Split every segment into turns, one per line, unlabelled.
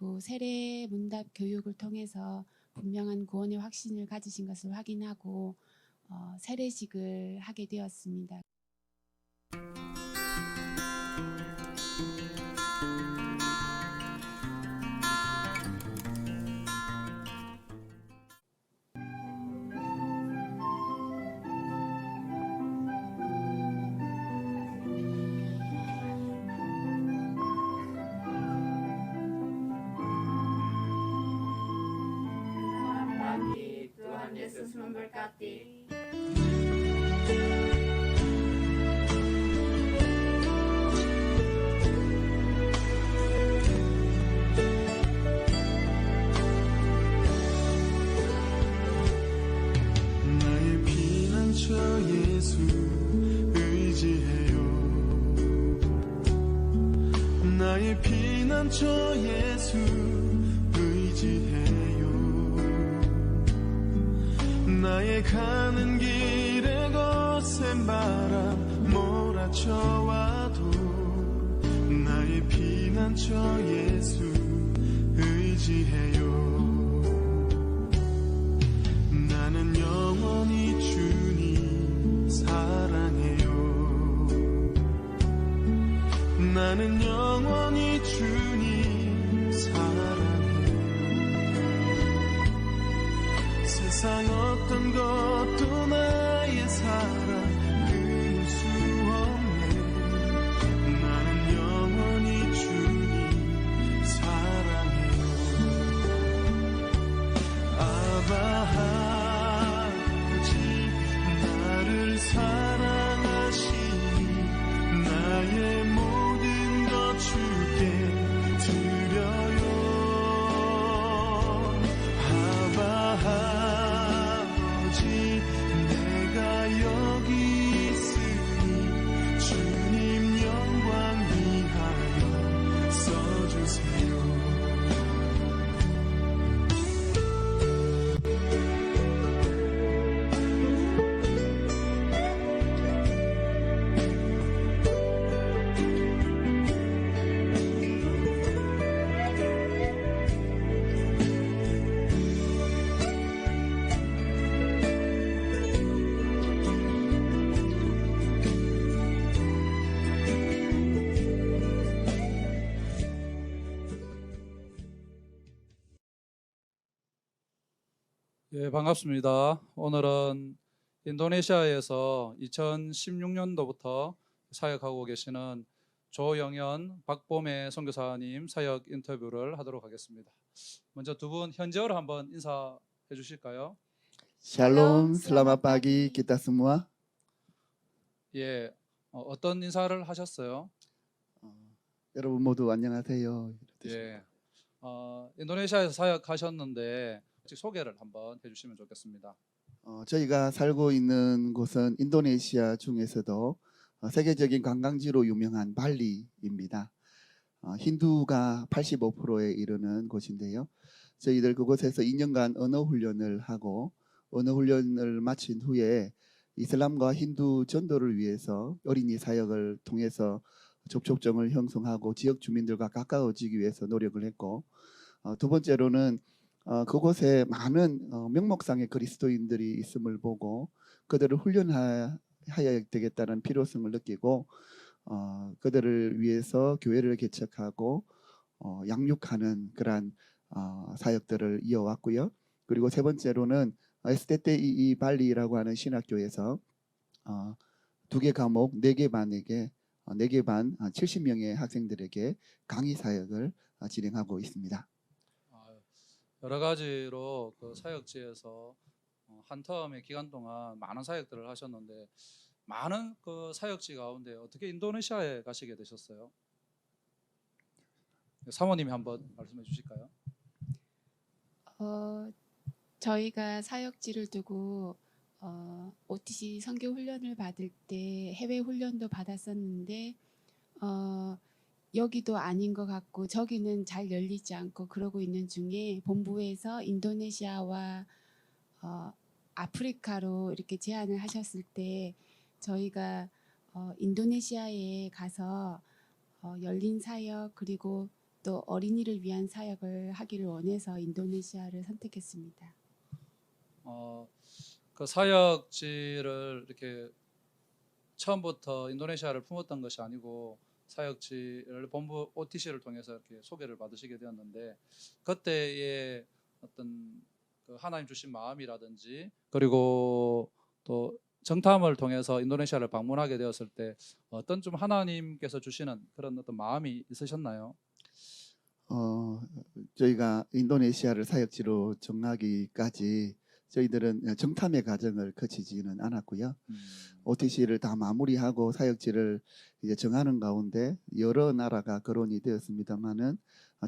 그리고 세례 문답 교육을 통해서 분명한 구원의 확신을 가지신 것을 확인하고 세례식을 하게 되었습니다.
Tuhan Yesus memberkati.
나의 피난처 예수 의지해요. 나의 피난처 예수 의지해요. 나의 가는 길에 거센 바람 몰아쳐와도 나의 피난처 예수 의지해요. 나는 영원히 주님 사랑해요. 나는 영원히 주님 사랑해요. 세상 어떤 것도 나의 사랑 끊을 수 없네. 나는 영원히 주님 사랑해요. 아바 나를 사랑하시니 나의 모든 것 주께 드려요. 아버지 내가 여기 있으니 주님 영광 위하여 써주세요.
예, 반갑습니다. 오늘은 인도네시아에서 2016년도부터 사역하고 계시는 조영현, 박봄의 선교사님 사역 인터뷰를 하도록 하겠습니다. 먼저 두 분 현지어로 한번 인사해 주실까요?
Shalom, selamat pagi kita semua.
예, 어떤 인사를 하셨어요?
여러분 모두 안녕하세요.
예, 인도네시아에서 사역하셨는데 혹시 소개를 한번 해주시면 좋겠습니다.
저희가 살고 있는 곳은 인도네시아 중에서도 세계적인 관광지로 유명한 발리입니다. 힌두가 85%에 이르는 곳인데요. 저희들 그곳에서 2년간 언어 훈련을 하고 언어 훈련을 마친 후에 이슬람과 힌두 전도를 위해서 어린이 사역을 통해서 접촉점을 형성하고 지역 주민들과 가까워지기 위해서 노력을 했고, 두 번째로는 그곳에 많은 명목상의 그리스도인들이 있음을 보고 그들을 훈련해야 되겠다는 필요성을 느끼고 그들을 위해서 교회를 개척하고 양육하는 그러한 사역들을 이어왔고요. 그리고 세 번째로는 STTEE 발리라고 하는 신학교에서 2개 과목 4개 반에게 4개 반 70명의 학생들에게 강의 사역을 진행하고 있습니다.
여러 가지로 그 사역지에서 한 텀의 기간 동안 많은 사역들을 하셨는데 많은 그 사역지 가운데 어떻게 인도네시아에 가시게 되셨어요? 사모님이 한번 말씀해 주실까요?
저희가 사역지를 두고 OTC 선교 훈련을 받을 때 해외 훈련도 받았었는데 여기도 아닌 것 같고 저기는 잘 열리지 않고 그러고 있는 중에 본부에서 인도네시아와 아프리카로 이렇게 제안을 하셨을 때 저희가 인도네시아에 가서 열린 사역 그리고 또 어린이를 위한 사역을 하기를 원해서 인도네시아를 선택했습니다.
그 사역지를 이렇게 처음부터 인도네시아를 품었던 것이 아니고 사역지를 본부 OTC를 통해서 이렇게 소개를 받으시게 되었는데 그때의 어떤 그 하나님 주신 마음이라든지 그리고 또 정탐을 통해서 인도네시아를 방문하게 되었을 때 어떤 좀 하나님께서 주시는 그런 어떤 마음이 있으셨나요?
저희가 인도네시아를 사역지로 정하기까지 저희들은 정탐의 과정을 거치지는 않았고요. OTC를 다 마무리하고 사역지를 이제 정하는 가운데 여러 나라가 거론이 되었습니다만은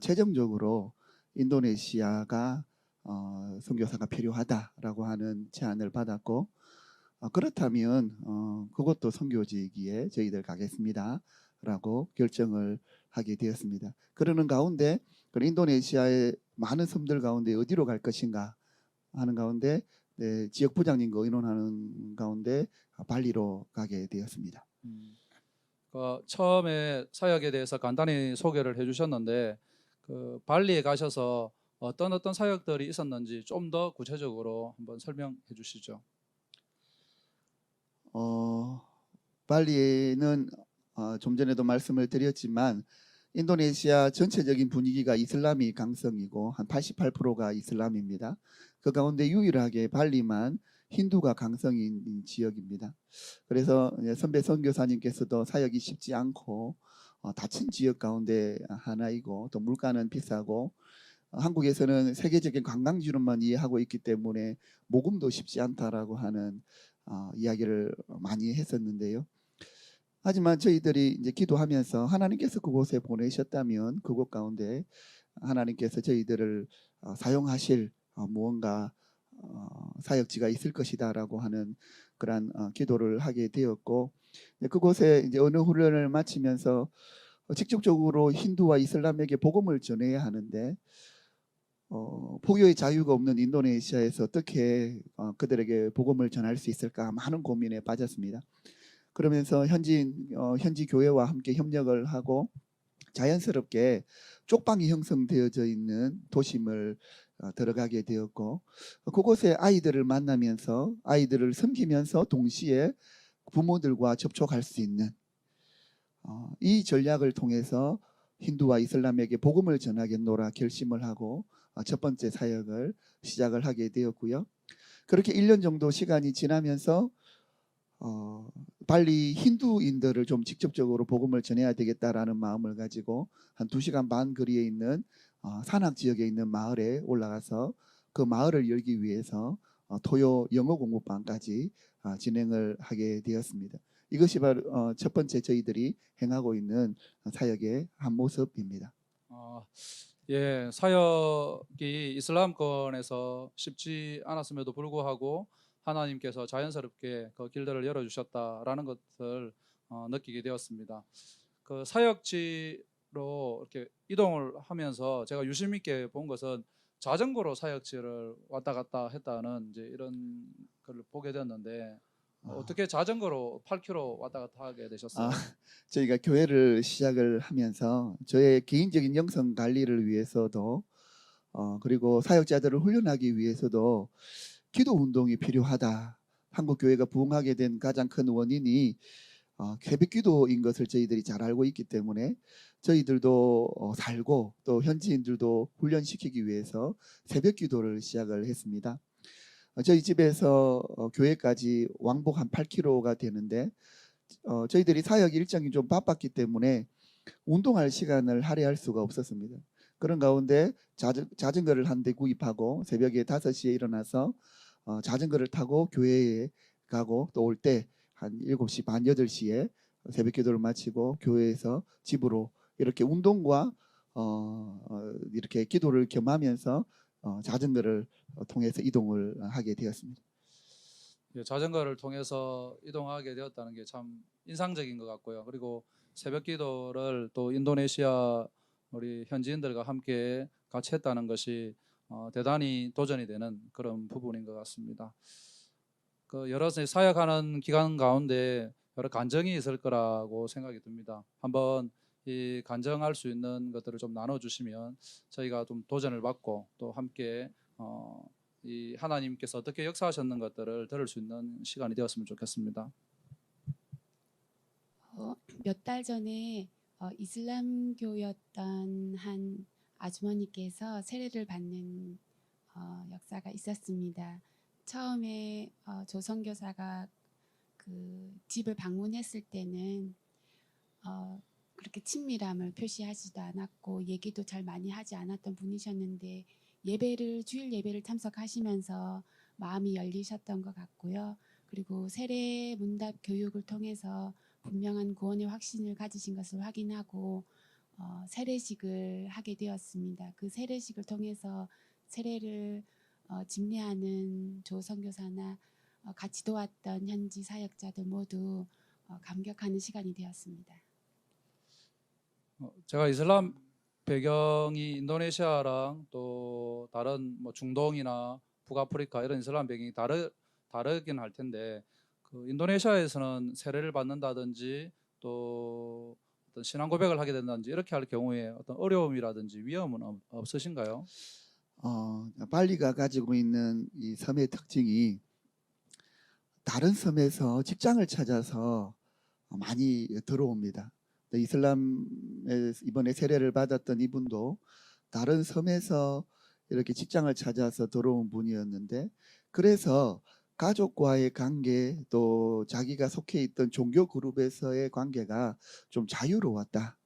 최종적으로 인도네시아가 선교사가 필요하다라고 하는 제안을 받았고 그렇다면 그것도 선교지이기에 저희들 가겠습니다라고 결정을 하게 되었습니다. 그러는 가운데 그 인도네시아의 많은 섬들 가운데 어디로 갈 것인가 하는 가운데 지역 부장님과 의논하는 가운데 발리로 가게 되었습니다.
그 처음에 사역에 대해서 간단히 소개를 해주셨는데 그 발리에 가셔서 어떤 사역들이 있었는지 좀 더 구체적으로 한번 설명해 주시죠.
발리에는 좀 전에도 말씀을 드렸지만 인도네시아 전체적인 분위기가 이슬람이 강성이고 한 88%가 이슬람입니다. 그 가운데 유일하게 발리만 힌두가 강성인 지역입니다. 그래서 선배 선교사님께서도 사역이 쉽지 않고 닫힌 지역 가운데 하나이고 또 물가는 비싸고 한국에서는 세계적인 관광지로만 이해하고 있기 때문에 모금도 쉽지 않다라고 하는 이야기를 많이 했었는데요. 하지만 저희들이 이제 기도하면서 하나님께서 그곳에 보내셨다면 그곳 가운데 하나님께서 저희들을 사용하실 무언가 사역지가 있을 것이다라고 하는 그러한 기도를 하게 되었고 그곳에 이제 어느 훈련을 마치면서 직접적으로 힌두와 이슬람에게 복음을 전해야 하는데 포교의 자유가 없는 인도네시아에서 어떻게 그들에게 복음을 전할 수 있을까 많은 고민에 빠졌습니다. 그러면서 현지 교회와 함께 협력을 하고 자연스럽게 쪽방이 형성되어져 있는 도심을 들어가게 되었고 그곳에 아이들을 만나면서 아이들을 섬기면서 동시에 부모들과 접촉할 수 있는 이 전략을 통해서 힌두와 이슬람에게 복음을 전하겠노라 결심을 하고 첫 번째 사역을 시작을 하게 되었고요. 그렇게 1년 정도 시간이 지나면서 발리 힌두인들을 좀 직접적으로 복음을 전해야 되겠다라는 마음을 가지고 한 2시간 반 거리에 있는 산악 지역에 있는 마을에 올라가서 그 마을을 열기 위해서 토요 영어 공부반까지 진행을 하게 되었습니다. 이것이 바로 첫 번째 저희들이 행하고 있는 사역의 한 모습입니다.
예, 사역이 이슬람권에서 쉽지 않았음에도 불구하고 하나님께서 자연스럽게 그 길들을 열어주셨다라는 것을 느끼게 되었습니다. 그 사역지로 이렇게 이동을 하면서 제가 유심 있게 본 것은 자전거로 사역지를 왔다 갔다 했다는 이제 이런 걸 보게 되었는데 어떻게 자전거로 8km 왔다 갔다 하게 되셨어요?
저희가 교회를 시작을 하면서 저의 개인적인 영성 관리를 위해서도 그리고 사역자들을 훈련하기 위해서도 기도 운동이 필요하다. 한국 교회가 부흥하게 된 가장 큰 원인이 새벽 기도인 것을 저희들이 잘 알고 있기 때문에 저희들도 살고 또 현지인들도 훈련시키기 위해서 새벽 기도를 시작을 했습니다. 저희 집에서 교회까지 왕복 한 8km가 되는데 저희들이 사역 일정이 좀 바빴기 때문에 운동할 시간을 할애할 수가 없었습니다. 그런 가운데 자전거를 한 대 구입하고 새벽에 5시에 일어나서 자전거를 타고 교회에 가고 또 올 때 한 7시 반 8시에 새벽 기도를 마치고 교회에서 집으로 이렇게 운동과 이렇게 기도를 겸하면서 자전거를 통해서 이동을 하게 되었습니다.
예, 자전거를 통해서 이동하게 되었다는 게 참 인상적인 것 같고요. 그리고 새벽 기도를 또 인도네시아 우리 현지인들과 함께 같이 했다는 것이 대단히 도전이 되는 그런 부분인 것 같습니다. 그 여러 사역하는 기간 가운데 여러 간증이 있을 거라고 생각이 듭니다. 한번 이 간증할 수 있는 것들을 좀 나눠주시면 저희가 좀 도전을 받고 또 함께 이 하나님께서 어떻게 역사하셨는 것들을 들을 수 있는 시간이 되었으면 좋겠습니다.
몇 달 전에 이슬람교였던 한 아주머니께서 세례를 받는 역사가 있었습니다. 처음에 조선교사가 그 집을 방문했을 때는 그렇게 친밀함을 표시하지도 않았고 얘기도 잘 많이 하지 않았던 분이셨는데 주일 예배를 참석하시면서 마음이 열리셨던 것 같고요. 그리고 세례 문답 교육을 통해서 분명한 구원의 확신을 가지신 것을 확인하고 세례식을 하게 되었습니다. 그 세례식을 통해서 세례를 집례하는 조선교사나 같이 도왔던 현지 사역자들 모두 감격하는 시간이 되었습니다.
제가 이슬람 배경이 인도네시아랑 또 다른 뭐 중동이나 북아프리카 이런 이슬람 배경이 다르긴 할 텐데 그 인도네시아에서는 세례를 받는다든지 또 어떤 신앙 고백을 하게 된다든지 이렇게 할 경우에 어떤 어려움이라든지 위험은 없으신가요?
발리가 가지고 있는 이 섬의 특징이 다른 섬에서 직장을 찾아서 많이 들어옵니다. 이슬람에 이번에 세례를 받았던 이분도 다른 섬에서 이렇게 직장을 찾아서 들어온 분이었는데 그래서 가족과의 관계 또 자기가 속해 있던 종교 그룹에서의 관계가 좀 자유로웠다.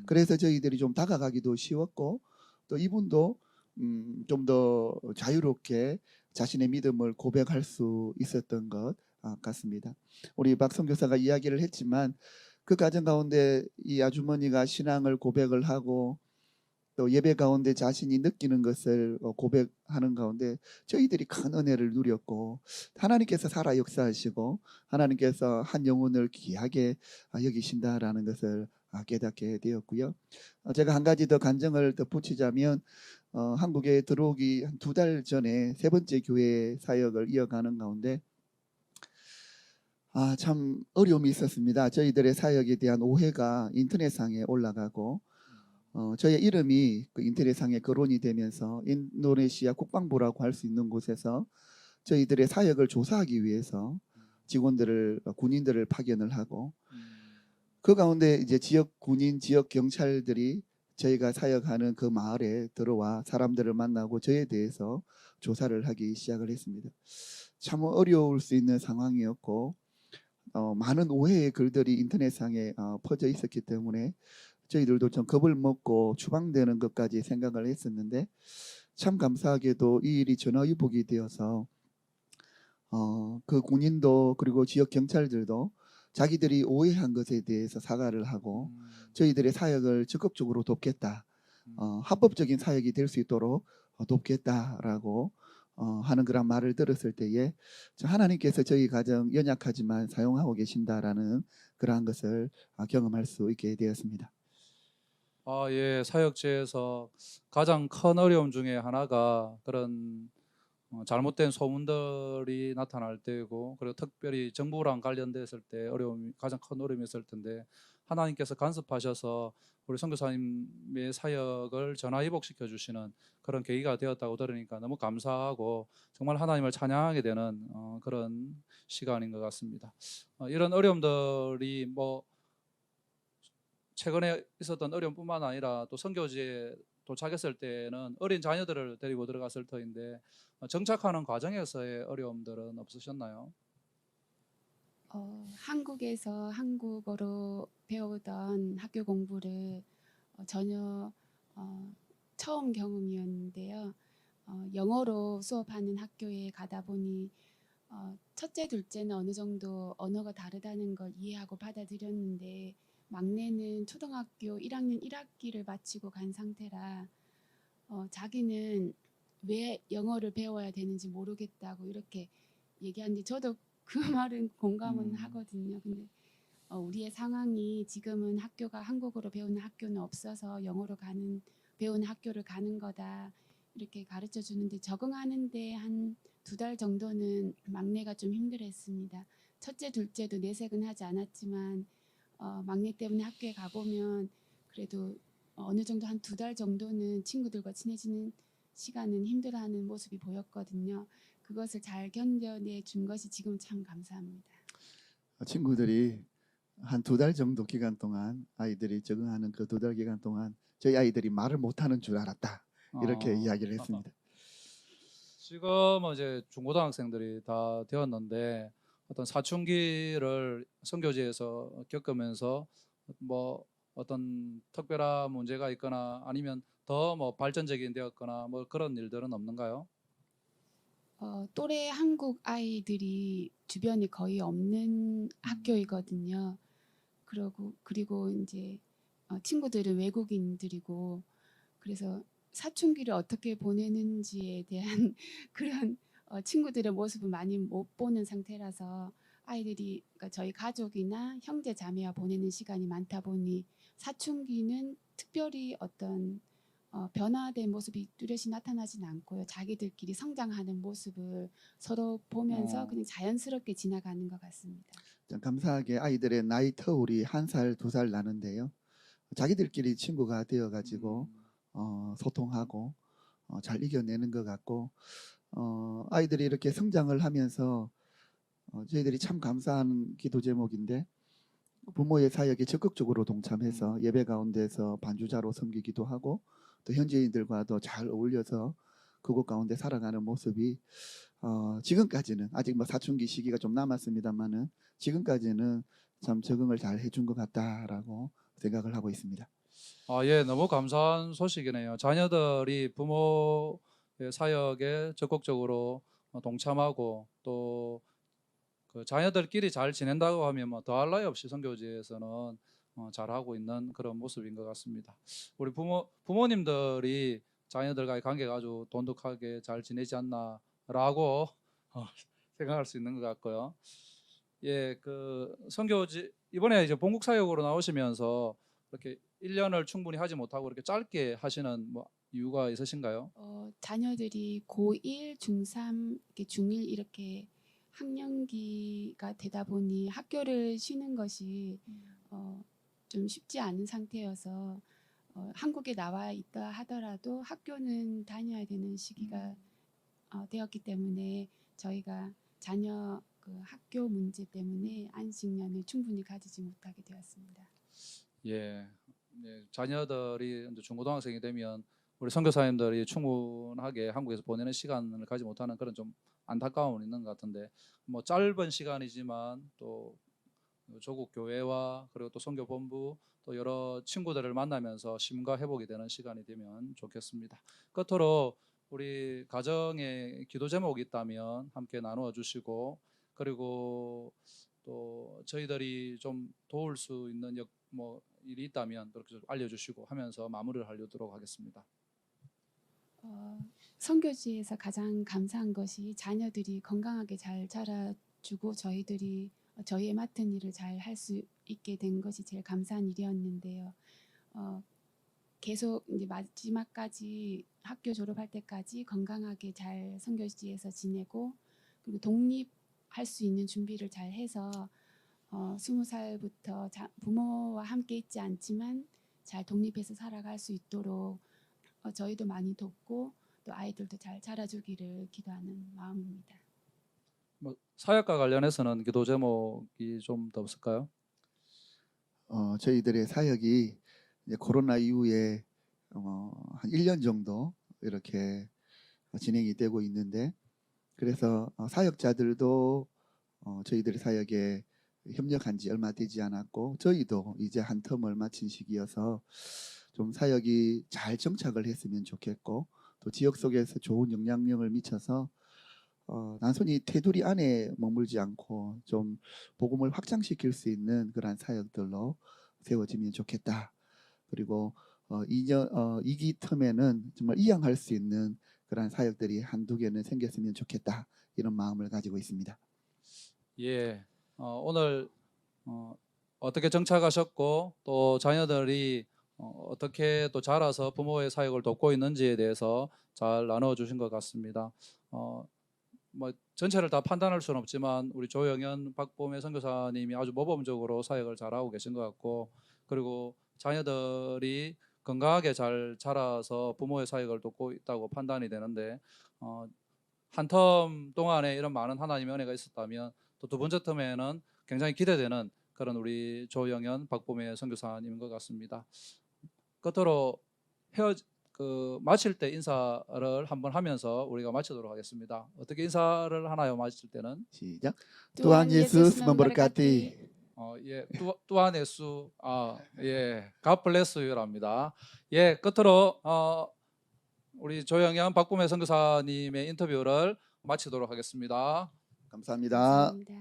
그래서 저희들이 좀 다가가기도 쉬웠고 또 이분도 좀 더 자유롭게 자신의 믿음을 고백할 수 있었던 것 같습니다. 우리 박성 교사가 이야기를 했지만 그 과정 가운데 이 아주머니가 신앙을 고백을 하고 또 예배 가운데 자신이 느끼는 것을 고백하는 가운데 저희들이 큰 은혜를 누렸고 하나님께서 살아 역사하시고 하나님께서 한 영혼을 귀하게 여기신다라는 것을 깨닫게 되었고요. 제가 한 가지 더 간증을 덧붙이자면 한국에 들어오기 한 2달 전에 세 번째 교회 사역을 이어가는 가운데 참 어려움이 있었습니다. 저희들의 사역에 대한 오해가 인터넷상에 올라가고 저의 이름이 그 인터넷상에 거론이 되면서 인도네시아 국방부라고 할 수 있는 곳에서 저희들의 사역을 조사하기 위해서 직원들을 군인들을 파견을 하고 그 가운데 이제 지역 군인 지역 경찰들이 저희가 사역하는 그 마을에 들어와 사람들을 만나고 저에 대해서 조사를 하기 시작을 했습니다. 참 어려울 수 있는 상황이었고 많은 오해의 글들이 인터넷상에 퍼져 있었기 때문에 저희들도 좀 겁을 먹고 추방되는 것까지 생각을 했었는데 참 감사하게도 이 일이 전화위복이 되어서 그 군인도 그리고 지역 경찰들도 자기들이 오해한 것에 대해서 사과를 하고 저희들의 사역을 적극적으로 돕겠다. 합법적인 사역이 될 수 있도록 돕겠다라고 하는 그런 말을 들었을 때에 하나님께서 저희 가정 연약하지만 사용하고 계신다라는 그러한 것을 경험할 수 있게 되었습니다.
예, 사역지에서 가장 큰 어려움 중에 하나가 그런 잘못된 소문들이 나타날 때이고 그리고 특별히 정부랑 관련됐을 때 가장 큰 어려움이었을 텐데 하나님께서 간섭하셔서 우리 선교사님의 사역을 전화위복시켜 주시는 그런 계기가 되었다고 들으니까 너무 감사하고 정말 하나님을 찬양하게 되는 그런 시간인 것 같습니다. 이런 어려움들이 뭐 최근에 있었던 어려움뿐만 아니라 또 선교지에 도착했을 때는 어린 자녀들을 데리고 들어갔을 터인데 정착하는 과정에서의 어려움들은 없으셨나요?
한국에서 한국어로 배우던 학교 공부를 전혀 처음 경험이었는데요. 영어로 수업하는 학교에 가다 보니 첫째, 둘째는 어느 정도 언어가 다르다는 걸 이해하고 받아들였는데 막내는 초등학교 1학년 1학기를 마치고 간 상태라 자기는 왜 영어를 배워야 되는지 모르겠다고 이렇게 얘기하는데 저도 그 말은 공감은 하거든요. 근데 우리의 상황이 지금은 학교가 한국어로 배우는 학교는 없어서 영어로 배우는 학교를 가는 거다 이렇게 가르쳐 주는데 적응하는데 한 2달 정도는 막내가 좀 힘들었습니다. 첫째, 둘째도 내색은 하지 않았지만 막내 때문에 학교에 가보면 그래도 어느 정도 한 2달 정도는 친구들과 친해지는 시간은 힘들어하는 모습이 보였거든요. 그것을 잘 견뎌내 준 것이 지금 참 감사합니다.
친구들이 한 2달 정도 기간 동안 아이들이 적응하는 그 2달 기간 동안 저희 아이들이 말을 못하는 줄 알았다 이렇게 이야기를 했습니다.
지금 이제 중고등학생들이 다 되었는데 어떤 사춘기를 선교지에서 겪으면서 뭐 어떤 특별한 문제가 있거나 아니면 더 뭐 발전적인 되었거나 뭐 그런 일들은 없는가요?
또래 한국 아이들이 주변에 거의 없는 학교이거든요. 그리고 이제 친구들은 외국인들이고 그래서 사춘기를 어떻게 보내는지에 대한 그런 친구들의 모습을 많이 못 보는 상태라서 아이들이 그러니까 저희 가족이나 형제 자매와 보내는 시간이 많다 보니 사춘기는 특별히 어떤 변화된 모습이 뚜렷이 나타나진 않고요. 자기들끼리 성장하는 모습을 서로 보면서 그냥 자연스럽게 지나가는 것 같습니다.
참 감사하게 아이들의 나이 터울이 1살, 2살 나는데요. 자기들끼리 친구가 되어가지고 소통하고 잘 이겨내는 것 같고 아이들이 이렇게 성장을 하면서 저희들이 참 감사한 기도 제목인데 부모의 사역에 적극적으로 동참해서 예배 가운데서 반주자로 섬기기도 하고 또 현지인들과도 잘 어울려서 그곳 가운데 살아가는 모습이 지금까지는 아직 뭐 사춘기 시기가 좀 남았습니다만은 지금까지는 참 적응을 잘 해준 것 같다라고 생각을 하고 있습니다.
예, 너무 감사한 소식이네요. 자녀들이 부모의 사역에 적극적으로 동참하고 또 그 자녀들끼리 잘 지낸다고 하면 뭐 더할 나위 없이 선교지에서는 잘하고 있는 그런 모습인 것 같습니다. 우리 부모님들이 자녀들과의 관계가 아주 돈독하게 잘 지내지 않나라고 생각할 수 있는 것 같고요. 예, 그 선교지 이번에 이제 본국 사역으로 나오시면서 이렇게 1년을 충분히 하지 못하고 이렇게 짧게 하시는 뭐 이유가 있으신가요?
자녀들이 고1, 중3, 중1 이렇게 학년기가 되다 보니 학교를 쉬는 것이 좀 쉽지 않은 상태여서 한국에 나와 있다 하더라도 학교는 다녀야 되는 시기가 되었기 때문에 저희가 자녀 그 학교 문제 때문에 안식년을 충분히 가지지 못하게 되었습니다.
예, 자녀들이 이제 중고등학생이 되면 우리 선교사님들이 충분하게 한국에서 보내는 시간을 가지 못하는 그런 좀 안타까움은 있는 것 같은데 뭐 짧은 시간이지만 또 조국 교회와 그리고 또 선교 본부 또 여러 친구들을 만나면서 심과 회복이 되는 시간이 되면 좋겠습니다. 끝으로 우리 가정에 기도 제목이 있다면 함께 나누어 주시고 그리고 또 저희들이 좀 도울 수 있는 뭐 일이 있다면 그렇게 좀 알려주시고 하면서 마무리를 하려도록 하겠습니다.
선교지에서 가장 감사한 것이 자녀들이 건강하게 잘 자라주고 저희들이 저희의 맡은 일을 잘 할 수 있게 된 것이 제일 감사한 일이었는데요. 계속 이제 마지막까지 학교 졸업할 때까지 건강하게 잘 선교지에서 지내고 그리고 독립할 수 있는 준비를 잘 해서 20살부터 부모와 함께 있지 않지만 잘 독립해서 살아갈 수 있도록 저희도 많이 돕고 또 아이들도 잘 자라주기를 기도하는 마음입니다.
뭐 사역과 관련해서는 기도 제목이 좀 더 없을까요?
저희들의 사역이 이제 코로나 이후에 한 1년 정도 이렇게 진행이 되고 있는데 그래서 사역자들도 저희들의 사역에 협력한 지 얼마 되지 않았고 저희도 이제 한 텀을 마친 시기여서 좀 사역이 잘 정착을 했으면 좋겠고 또 지역 속에서 좋은 영향력을 미쳐서 단순히 테두리 안에 머물지 않고 좀 복음을 확장시킬 수 있는 그러한 사역들로 세워지면 좋겠다. 그리고 2기 텀에는 정말 이양할 수 있는 그러한 사역들이 한두 개는 생겼으면 좋겠다. 이런 마음을 가지고 있습니다.
예, 오늘 어떻게 정착하셨고 또 자녀들이 어떻게 또 자라서 부모의 사역을 돕고 있는지에 대해서 잘 나누어 주신 것 같습니다. 뭐 전체를 다 판단할 수는 없지만 우리 조영현, 박범의 선교사님이 아주 모범적으로 사역을 잘하고 계신 것 같고 그리고 자녀들이 건강하게 잘 자라서 부모의 사역을 돕고 있다고 판단이 되는데 한 텀 동안에 이런 많은 하나님의 은혜가 있었다면 또 두 번째 텀에는 굉장히 기대되는 그런 우리 조영현, 박보매 선교사님인 것 같습니다. 끝으로 마칠 때 인사를 한번 하면서 우리가 마치도록 하겠습니다. 어떻게 인사를 하나요? 마칠 때는
시작. Tuhan Yesus memberkati.
예, 또한 예수, 예, God bless you랍니다. 예, 끝으로 우리 조영현, 박보매 선교사님의 인터뷰를 마치도록 하겠습니다.
감사합니다.
감사합니다.